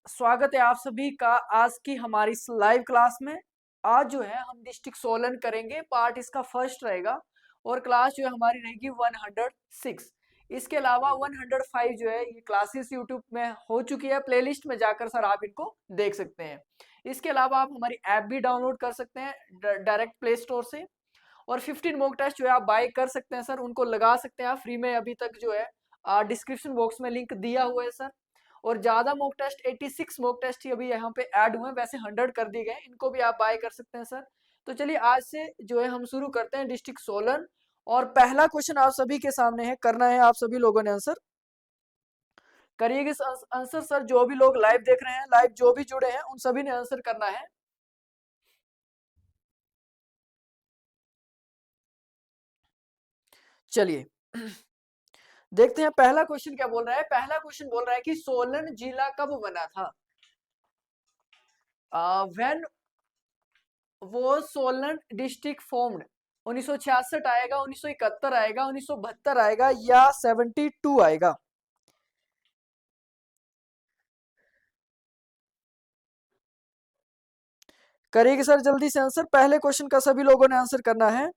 स्वागत है आप सभी का आज की हमारी इस लाइव क्लास में। आज जो है हम डिस्ट्रिक्ट सोलन करेंगे, पार्ट इसका फर्स्ट रहेगा और क्लास जो है हमारी रहेगी 106। इसके अलावा 105 जो है ये क्लासेस यूट्यूब में हो चुकी है, प्लेलिस्ट में जाकर सर आप इनको देख सकते हैं। इसके अलावा आप हमारी ऐप भी डाउनलोड कर सकते हैं डायरेक्ट प्ले स्टोर से, और 15 मॉक टेस्ट जो है आप बाय कर सकते हैं सर, उनको लगा सकते हैं आप फ्री में। अभी तक जो है डिस्क्रिप्शन बॉक्स में लिंक दिया हुआ है सर। और ज्यादा मॉक टेस्ट 86 मॉक टेस्ट ही अभी यहाँ पे ऐड हुए हैं, वैसे 100 कर दिए गए, इनको भी आप बाय कर सकते हैं सर। तो चलिए आज से जो है हम शुरू करते हैं डिस्ट्रिक्ट सोलन। और पहला क्वेश्चन आप सभी के सामने है, करना है आप सभी लोगों ने आंसर करिएगा इस आंसर सर। जो भी लोग लाइव देख रहे हैं, लाइव जो भी जुड़े हैं, उन सभी ने आंसर करना है। चलिए देखते हैं पहला क्वेश्चन क्या बोल रहा है। पहला क्वेश्चन बोल रहा है कि सोलन जिला कब बना था। व्हेन वो सोलन डिस्ट्रिक्ट फॉर्म्ड, 1966 आएगा, 1971 आएगा, 1972 आएगा या 72 आएगा। करिएगा सर जल्दी से आंसर, पहले क्वेश्चन का सभी लोगों ने आंसर करना है।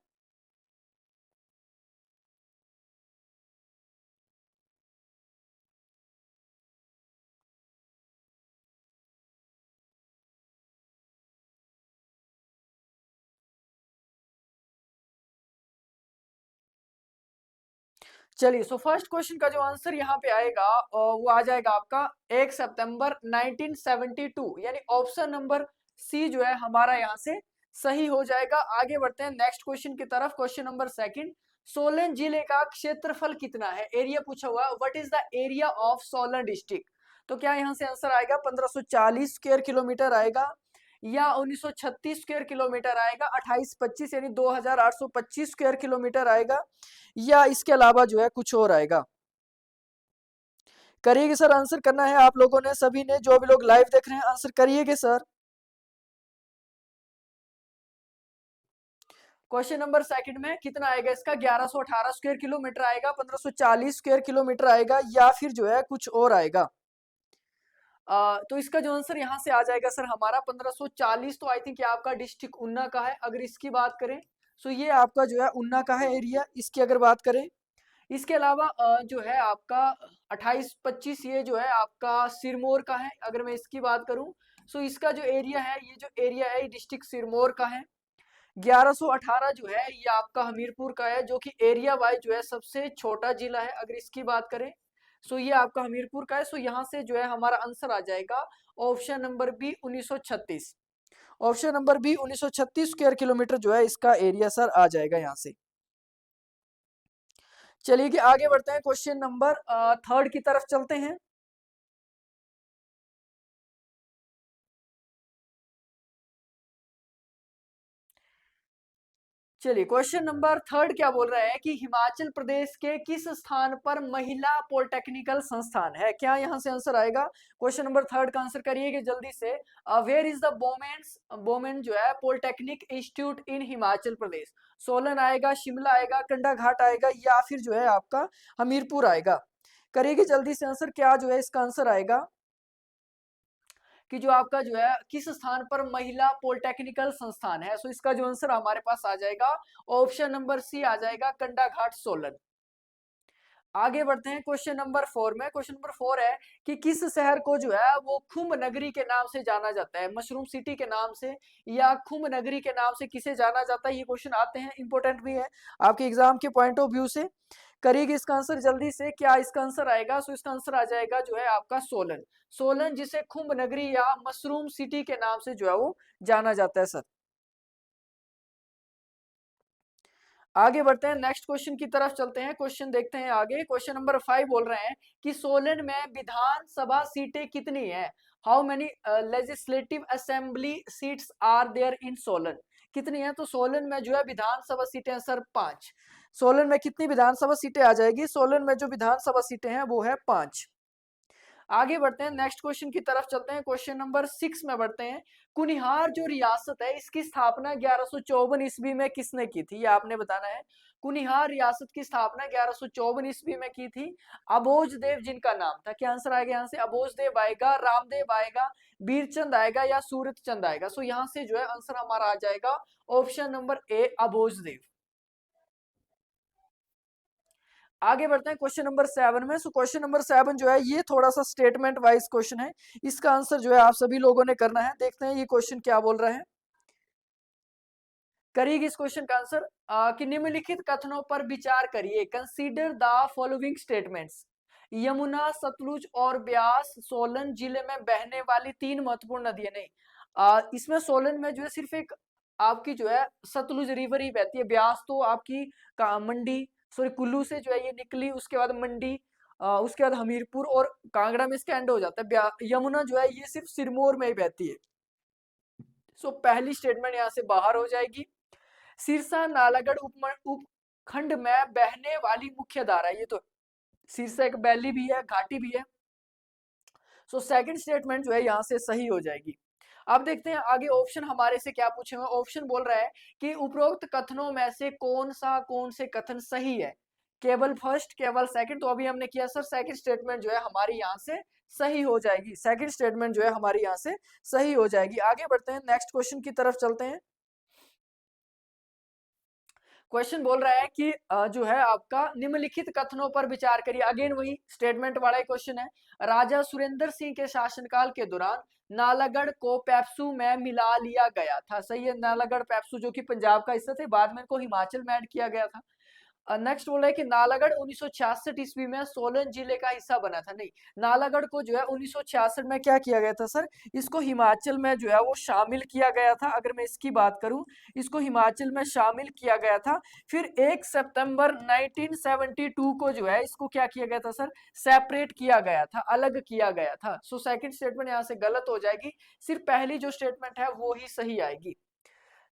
चलिए सो फर्स्ट क्वेश्चन का जो आंसर यहाँ पे आएगा वो आ जाएगा आपका 1 सितंबर 1972, यानी ऑप्शन नंबर सी जो है हमारा यहाँ से सही हो जाएगा। आगे बढ़ते हैं नेक्स्ट क्वेश्चन की तरफ। क्वेश्चन नंबर सेकंड, सोलन जिले का क्षेत्रफल कितना है, एरिया पूछा हुआ। What is the area of Solan district. तो क्या यहाँ से आंसर आएगा 1540 स्क्वायर किलोमीटर आएगा, या 1936 स्क्वायर किलोमीटर आएगा, 2825 यानी 2825 स्क्वायर किलोमीटर आएगा, या इसके अलावा जो है कुछ और आएगा। करिएगा सर, आंसर करना है आप लोगों ने, सभी ने, जो भी लोग लाइव देख रहे हैं आंसर करिएगा सर। क्वेश्चन नंबर सेकंड में कितना आएगा इसका, 1118 स्क्वायर किलोमीटर आएगा, 1540 स्क्वायर किलोमीटर आएगा, या फिर जो है कुछ और आएगा। तो इसका जो आंसर यहाँ से आ जाएगा सर हमारा 1540। तो आई थिंक ये आपका डिस्ट्रिक्ट उन्ना का है। अगर इसकी बात करें तो ये आपका जो है उन्ना का है एरिया, इसकी अगर बात करें। इसके अलावा जो है आपका 28-25 ये जो है आपका सिरमौर का है। अगर मैं इसकी बात करूं तो इसका जो एरिया है, ये जो एरिया है, ये डिस्ट्रिक्ट सिरमौर का है। 1118 जो है ये आपका हमीरपुर का है, जो कि एरिया वाइज जो है सबसे छोटा जिला है। अगर इसकी बात करें सो ये आपका हमीरपुर का है। सो यहाँ से जो है हमारा आंसर आ जाएगा option number B 1936। Option number B 1936 square kilometre जो है इसका एरिया सर आ जाएगा यहाँ से। चलिए कि आगे बढ़ते हैं, क्वेश्चन नंबर थर्ड की तरफ चलते हैं। चलिए क्वेश्चन नंबर थर्ड क्या बोल रहा है कि हिमाचल प्रदेश के किस स्थान पर महिला पॉलिटेक्निकल संस्थान है। क्या यहाँ से आंसर आएगा। क्वेश्चन नंबर थर्ड का आंसर करिएगा जल्दी से। वेयर इज द बोमेन जो है पॉलिटेक्निक इंस्टीट्यूट इन हिमाचल प्रदेश। सोलन आएगा, शिमला आएगा, कंडा घाट आएगा, या फिर जो है आपका हमीरपुर आएगा। करिएगा जल्दी से आंसर, क्या जो है इसका आंसर आएगा कि जो आपका जो है किस स्थान पर महिला पॉलिटेक्निकल संस्थान है। सो इसका जो आंसर हमारे पास आ जाएगा ऑप्शन नंबर सी आ जाएगा, कंडा घाट सोलन। आगे बढ़ते हैं क्वेश्चन नंबर फोर में। क्वेश्चन नंबर फोर है कि किस शहर को जो है वो खुम्ब नगरी के नाम से जाना जाता है, मशरूम सिटी के नाम से या खुम्ब नगरी के नाम से किसे जाना जाता है। ये क्वेश्चन आते हैं, इंपॉर्टेंट भी है आपके एग्जाम के पॉइंट ऑफ व्यू से। करिएगा इसका आंसर जल्दी से, क्या इसका आंसर आएगा। सो इसका आंसर आ जाएगा जो है आपका सोलन। सोलन जिसे खुम्ब नगरी या मशरूम सिटी के नाम से जो है वो जाना जाता है सर। आगे बढ़ते हैं, नेक्स्ट क्वेश्चन की तरफ चलते हैं। क्वेश्चन देखते हैं आगे। क्वेश्चन नंबर 5 बोल रहे हैं कि सोलन में विधानसभा सीटें कितनी है। How many legislative assembly seats are there in Solan. कितनी है, तो सोलन में जो है विधानसभा सीटें सर 5। सोलन में कितनी विधानसभा सीटें आ जाएगी, सोलन में जो विधानसभा सीटें हैं वो है 5। आगे बढ़ते हैं, नेक्स्ट क्वेश्चन की तरफ चलते हैं। क्वेश्चन नंबर 6 में बढ़ते हैं। कुनिहार जो रियासत है इसकी स्थापना 1154 ईस्वी में किसने की थी, ये आपने बताना है। कुनिहार रियासत की स्थापना 1154 ईस्वी में की थी अभोज देव जिनका नाम था। क्या आंसर आएगा यहाँ से, अभोज देव आएगा, रामदेव आएगा, बीरचंद आएगा या सूरत चंद आएगा। सो यहाँ से जो है आंसर हमारा आ जाएगा ऑप्शन नंबर ए अभोज देव। आगे बढ़ते हैं क्वेश्चन नंबर 7 में। सो क्वेश्चन नंबर 7 जो है ये थोड़ा सा स्टेटमेंट वाइज क्वेश्चन है, इसका आंसर जो है आप सभी लोगों ने करना है। देखते हैं ये क्वेश्चन क्या बोल रहा है। करिएगा इस क्वेश्चन का आंसर कि निम्नलिखित कथनों पर विचार करिए। Consider the following statements. Yamuna, Sutlej और ब्यास सोलन जिले में बहने वाली 3 महत्वपूर्ण नदियां नहीं, इसमें सोलन में जो है सिर्फ एक आपकी जो है सतलुज रिवर ही बहती है। ब्यास तो आपकी मंडी सॉरी कुल्लू से जो है ये निकली, उसके बाद मंडी, उसके बाद हमीरपुर और कांगड़ा में इसका एंड हो जाता है। यमुना जो है ये सिर्फ सिरमौर में ही बहती है। सो पहली स्टेटमेंट यहाँ से बाहर हो जाएगी। सिरसा नालागढ़ उपखंड में बहने वाली मुख्य धारा, ये तो सिरसा एक वैली भी है, घाटी भी है। सो सेकंड स्टेटमेंट जो है यहाँ से सही हो जाएगी। अब देखते हैं आगे ऑप्शन हमारे से क्या पूछे हुए। ऑप्शन बोल रहा है कि उपरोक्त कथनों में से कौन से कथन सही है, केवल फर्स्ट केवल सेकंड। तो अभी हमने किया सर, सेकंड स्टेटमेंट जो है हमारी यहाँ से सही हो जाएगी। सेकंड स्टेटमेंट जो है हमारी यहाँ से सही हो जाएगी। आगे बढ़ते हैं, नेक्स्ट क्वेश्चन की तरफ चलते हैं। क्वेश्चन बोल रहा है कि जो है आपका निम्नलिखित कथनों पर विचार करिए। अगेन वही स्टेटमेंट वाला ही क्वेश्चन है। राजा सुरेंद्र सिंह के शासनकाल के दौरान नालागढ़ को पेप्सू में मिला लिया गया था। सही है, नालागढ़ पेप्सू जो कि पंजाब का हिस्सा थे, बाद में इनको हिमाचल में ऐड किया गया था। नेक्स्ट बोला है कि नालागढ़ 1966 ईस्वी में सोलन जिले का हिस्सा बना था। नहीं, नालागढ़ को जो है 1966 में क्या किया गया था सर, इसको हिमाचल में जो है वो शामिल किया गया था। अगर मैं इसकी बात करूं, इसको हिमाचल में शामिल किया गया था। फिर 1 सितंबर 1972 को जो है इसको क्या किया गया था सर, सेपरेट किया गया था, अलग किया गया था। सो सेकंड स्टेटमेंट यहाँ से गलत हो जाएगी, सिर्फ पहली जो स्टेटमेंट है वो ही सही आएगी।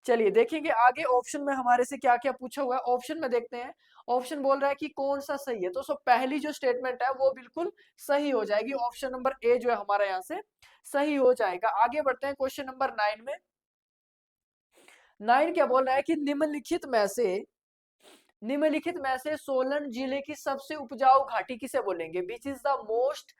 चलिए देखेंगे आगे ऑप्शन में हमारे से क्या क्या पूछा हुआ है। ऑप्शन में देखते हैं, ऑप्शन बोल रहा है कि कौन सा सही है। तो पहली जो स्टेटमेंट है वो बिल्कुल सही हो जाएगी। ऑप्शन नंबर ए जो है हमारा यहाँ से सही हो जाएगा। आगे बढ़ते हैं क्वेश्चन नंबर 9 में। 9 क्या बोल रहा है कि निम्नलिखित में से सोलन जिले की सबसे उपजाऊ घाटी किसे बोलेंगे। Which is the most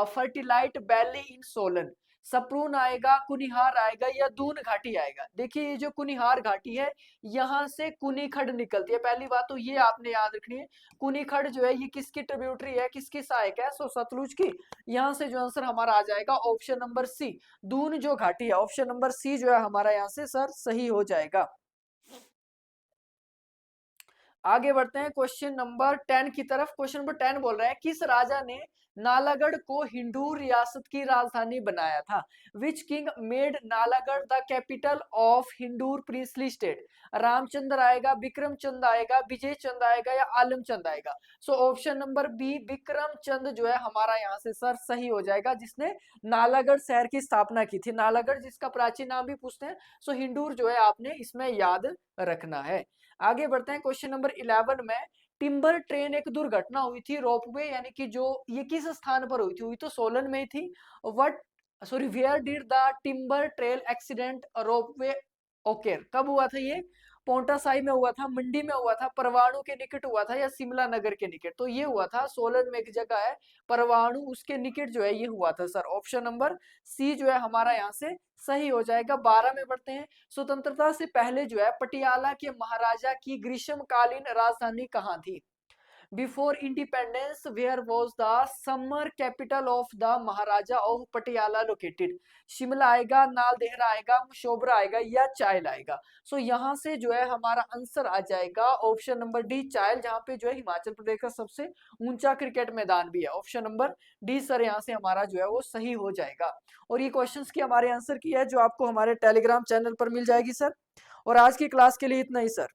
fertile valley in Solan. Saproon आएगा, कुनिहार आएगा या दून घाटी आएगा। देखिए ये जो कुनिहार घाटी है यहाँ से कुनीखड़ निकलती है। पहली बात तो ये आपने याद रखनी है, कुनीखड़ जो है ये किसकी ट्रिब्यूटरी है, किसकी सहायक है, सो सतलुज की। यहाँ से जो आंसर हमारा आ जाएगा ऑप्शन नंबर सी, दून जो घाटी है। ऑप्शन नंबर सी जो है हमारा यहाँ से सर सही हो जाएगा। आगे बढ़ते हैं क्वेश्चन नंबर 10 की तरफ। क्वेश्चन नंबर 10 बोल रहा है किस राजा ने नालागढ़ को हिंदूर रियासत की राजधानी बनाया था। Which king made Nalagarh the capital of Hindur princely state. Ramchandra आएगा, विक्रम चंद आएगा, विजय चंद आएगा या आलम चंद आएगा। So option number B Vikram Chand जो है हमारा यहाँ से सर सही हो जाएगा, जिसने नालागढ़ शहर की स्थापना की थी। नालागढ़ जिसका प्राचीन नाम भी पूछते हैं, सो हिंदूर जो है आपने इसमें याद रखना है। आगे बढ़ते हैं क्वेश्चन नंबर 11 में। टिम्बर ट्रेन एक दुर्घटना हुई थी, रोपवे यानी कि जो ये किस स्थान पर हुई थी, हुई तो सोलन में ही थी। What sorry where did the timber trail accident ropeway occur, कब हुआ था ये, पोंटा साई में हुआ था, मंडी में हुआ था, परवाणु के निकट हुआ था या शिमला नगर के निकट। तो ये हुआ था सोलन में एक जगह है परवाणु, उसके निकट जो है ये हुआ था सर। ऑप्शन नंबर सी जो है हमारा यहाँ से सही हो जाएगा। 12 में बढ़ते हैं। स्वतंत्रता से पहले जो है पटियाला के महाराजा की ग्रीष्मकालीन राजधानी कहाँ थी। Before independence where was the summer capital of the Maharaja of Patiala located. Shimla आएगा, नालदेहरा आएगा, मशोबरा आएगा या चायल आएगा। सो यहाँ से जो है हमारा आंसर आ जाएगा ऑप्शन नंबर डी चायल, जहाँ पे जो है हिमाचल प्रदेश का सबसे ऊंचा क्रिकेट मैदान भी है। ऑप्शन नंबर डी सर यहाँ से हमारा जो है वो सही हो जाएगा। और ये क्वेश्चंस की हमारे आंसर की है जो आपको हमारे टेलीग्राम चैनल पर मिल जाएगी सर। और आज की क्लास के लिए इतना ही सर।